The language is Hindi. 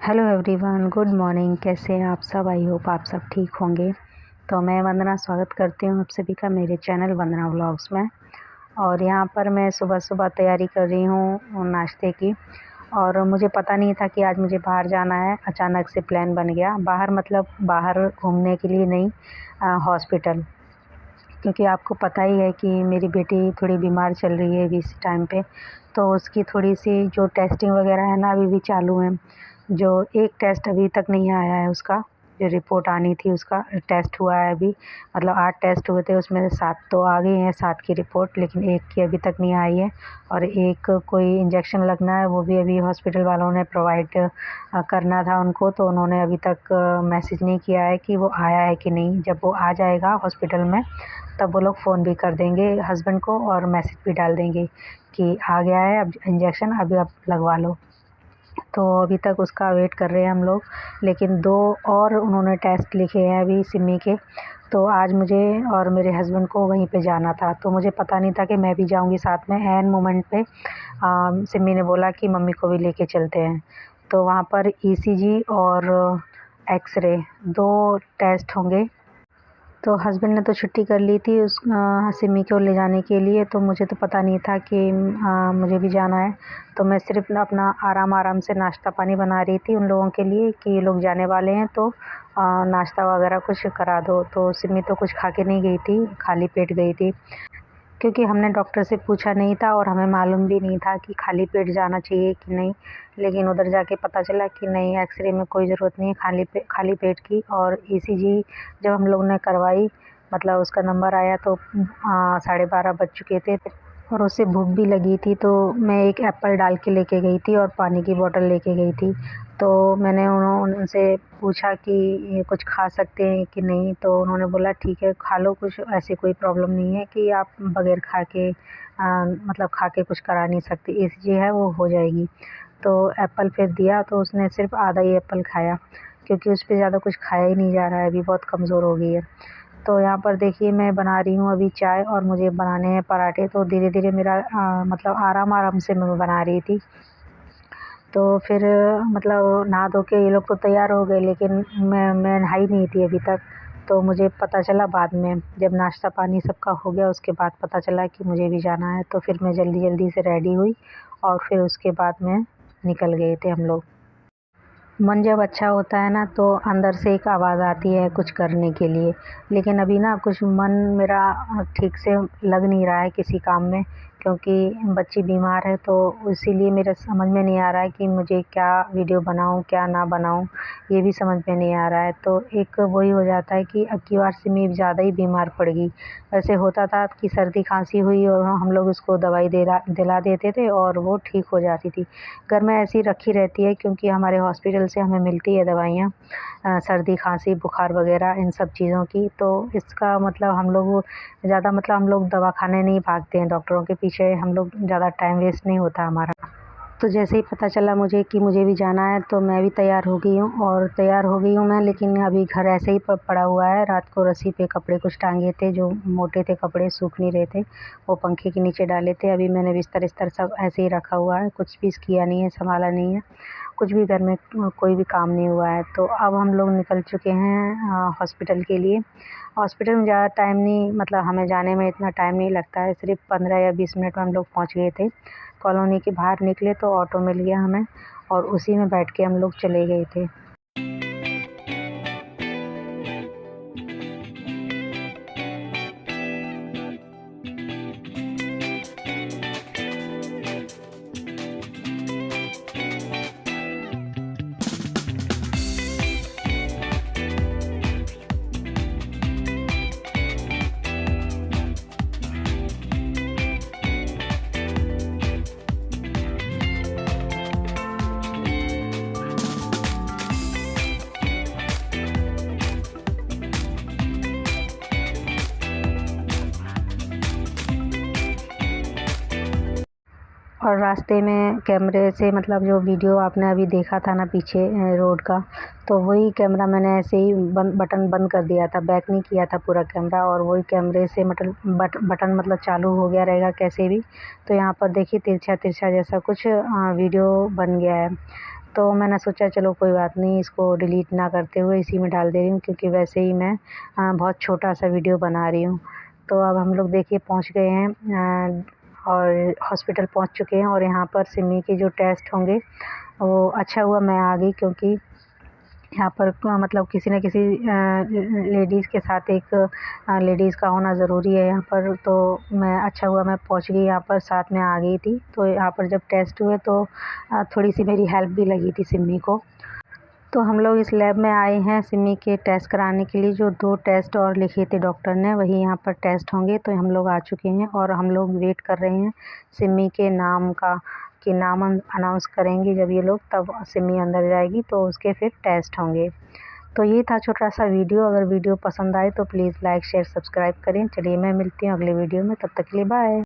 Hello everyone, good morning. कैसे हैं आप सब? आई होप आप सब ठीक होंगे। तो मैं वंदना स्वागत करती हूँ आप सभी का मेरे चैनल वंदना व्लॉग्स में। और यहाँ पर मैं सुबह सुबह तैयारी कर रही हूँ नाश्ते की। और मुझे पता नहीं था कि आज मुझे बाहर जाना है। अचानक से प्लान बन गया बाहर, मतलब बाहर घूमने के लिए नहीं, हॉस्पिटल। क्योंकि आपको पता ही है कि मेरी बेटी थोड़ी बीमार चल रही है अभी इस टाइम पे। तो उसकी थोड़ी सी जो टेस्टिंग वगैरह है ना, अभी भी चालू है। जो एक टेस्ट अभी तक नहीं आया है, उसका जो रिपोर्ट आनी थी उसका टेस्ट हुआ है अभी। मतलब 8 टेस्ट हुए थे, उसमें से 7 तो आ गई हैं, 7 की रिपोर्ट, लेकिन एक की अभी तक नहीं आई है। और एक कोई इंजेक्शन लगना है, वो भी अभी हॉस्पिटल वालों ने प्रोवाइड करना था उनको, तो उन्होंने अभी तक मैसेज नहीं किया है कि वो आया है कि नहीं। जब वो आ जाएगा हॉस्पिटल में तब वो लोग फ़ोन भी कर देंगे हस्बैंड को और मैसेज भी डाल देंगे कि आ गया है अब इंजेक्शन, अभी आप लगवा लो। तो अभी तक उसका वेट कर रहे हैं हम लोग। लेकिन 2 और उन्होंने टेस्ट लिखे हैं अभी सिमी के। तो आज मुझे और मेरे हस्बैंड को वहीं पे जाना था, तो मुझे पता नहीं था कि मैं भी जाऊंगी साथ में। ऐन मोमेंट पे सिमी ने बोला कि मम्मी को भी लेके चलते हैं। तो वहाँ पर ईसीजी और एक्सरे 2 टेस्ट होंगे। तो हस्बैंड ने तो छुट्टी कर ली थी उस सिमी को ले जाने के लिए। तो मुझे तो पता नहीं था कि मुझे भी जाना है। तो मैं सिर्फ अपना आराम आराम से नाश्ता पानी बना रही थी उन लोगों के लिए कि ये लोग जाने वाले हैं, तो नाश्ता वगैरह कुछ करा दो। तो सिमी तो कुछ खा के नहीं गई थी, खाली पेट गई थी। क्योंकि हमने डॉक्टर से पूछा नहीं था और हमें मालूम भी नहीं था कि खाली पेट जाना चाहिए कि नहीं। लेकिन उधर जाके पता चला कि नहीं, एक्सरे में कोई ज़रूरत नहीं है खाली पेट की। और ईसीजी जब हम लोग ने करवाई, मतलब उसका नंबर आया तो 12:30 बज चुके थे। और उसे भूख भी लगी थी, तो मैं एक एप्पल डाल के लेके गई थी और पानी की बोतल लेके गई थी। तो मैंने उनसे पूछा कि ये कुछ खा सकते हैं कि नहीं। तो उन्होंने बोला ठीक है खा लो, कुछ ऐसी कोई प्रॉब्लम नहीं है कि आप बगैर खा के मतलब खा के कुछ करा नहीं सकते, ईसीजी है वो हो जाएगी। तो एप्पल फिर दिया, तो उसने सिर्फ आधा ही एप्पल खाया, क्योंकि उस पर ज़्यादा कुछ खाया ही नहीं जा रहा है, अभी बहुत कमज़ोर हो गई है। तो यहाँ पर देखिए मैं बना रही हूँ अभी चाय, और मुझे बनाने हैं पराठे। तो धीरे धीरे मेरा मतलब आराम आराम से मैं बना रही थी। तो फिर मतलब नहा धो के ये लोग तो तैयार हो गए, लेकिन मैं नहाई नहीं थी अभी तक। तो मुझे पता चला बाद में, जब नाश्ता पानी सबका हो गया उसके बाद पता चला कि मुझे भी जाना है। तो फिर मैं जल्दी जल्दी से रेडी हुई और फिर उसके बाद में निकल गए थे हम लोग। मन जब अच्छा होता है ना, तो अंदर से एक आवाज़ आती है कुछ करने के लिए। लेकिन अभी ना कुछ मन मेरा ठीक से लग नहीं रहा है किसी काम में, क्योंकि बच्ची बीमार है। तो इसीलिए मेरे समझ में नहीं आ रहा है कि मुझे क्या वीडियो बनाऊं क्या ना बनाऊं, ये भी समझ में नहीं आ रहा है। तो एक वही हो जाता है कि अब की बार से मैं ज़्यादा ही बीमार पड़ गई। वैसे होता था कि सर्दी खांसी हुई और हम लोग उसको दवाई दिला देते थे और वो ठीक हो जाती थी। घर में ऐसी रखी रहती है, क्योंकि हमारे हॉस्पिटल से हमें मिलती है दवाइयाँ सर्दी खांसी बुखार वगैरह इन सब चीज़ों की। तो इसका मतलब हम लोग ज़्यादा, मतलब हम लोग दवाखाने नहीं भागते हैं, डॉक्टरों के पीछे हम लोग ज़्यादा टाइम वेस्ट नहीं होता हमारा। तो जैसे ही पता चला मुझे कि मुझे भी जाना है, तो मैं भी तैयार हो गई हूँ। और तैयार हो गई हूँ मैं, लेकिन अभी घर ऐसे ही पड़ा हुआ है। रात को रस्सी पे कपड़े कुछ टांगे थे, जो मोटे थे कपड़े, सूख नहीं रहे थे, वो पंखे के नीचे डाले थे। अभी मैंने बिस्तर इस्तर सब ऐसे ही रखा हुआ है, कुछ भी किया नहीं है, संभाला नहीं है, कुछ भी घर में कोई भी काम नहीं हुआ है। तो अब हम लोग निकल चुके हैं हॉस्पिटल के लिए। हॉस्पिटल में ज़्यादा टाइम नहीं, मतलब हमें जाने में इतना टाइम नहीं लगता है, सिर्फ 15 या 20 मिनट में हम लोग पहुंच गए थे। कॉलोनी के बाहर निकले तो ऑटो मिल गया हमें, और उसी में बैठ के हम लोग चले गए थे। और रास्ते में कैमरे से, मतलब जो वीडियो आपने अभी देखा था ना पीछे रोड का, तो वही कैमरा मैंने ऐसे ही बटन बंद कर दिया था, बैक नहीं किया था पूरा कैमरा। और वही कैमरे से मतलब बटन मतलब चालू हो गया रहेगा कैसे भी। तो यहाँ पर देखिए तिरछा तिरछा जैसा कुछ वीडियो बन गया है। तो मैंने सोचा चलो कोई बात नहीं, इसको डिलीट ना करते हुए इसी में डाल दे रही हूँ, क्योंकि वैसे ही मैं बहुत छोटा सा वीडियो बना रही हूँ। तो अब हम लोग देखिए पहुँच गए हैं और हॉस्पिटल पहुँच चुके हैं। और यहाँ पर सिमी के जो टेस्ट होंगे वो अच्छा हुआ मैं आ गई, क्योंकि यहाँ पर मतलब किसी न किसी लेडीज़ के साथ एक लेडीज़ का होना ज़रूरी है यहाँ पर। तो मैं अच्छा हुआ मैं पहुँच गई यहाँ पर, साथ में आ गई थी। तो यहाँ पर जब टेस्ट हुए तो थोड़ी सी मेरी हेल्प भी लगी थी सिमी को। तो हम लोग इस लैब में आए हैं सिमी के टेस्ट कराने के लिए। जो 2 टेस्ट और लिखे थे डॉक्टर ने वही यहाँ पर टेस्ट होंगे। तो हम लोग आ चुके हैं और हम लोग वेट कर रहे हैं सिमी के नाम का, कि नाम अनाउंस करेंगे जब ये लोग, तब सिमी अंदर जाएगी तो उसके फिर टेस्ट होंगे। तो ये था छोटा सा वीडियो। अगर वीडियो पसंद आए तो प्लीज़ लाइक शेयर सब्सक्राइब करें। चलिए मैं मिलती हूँ अगले वीडियो में, तब तक के लिए बाय।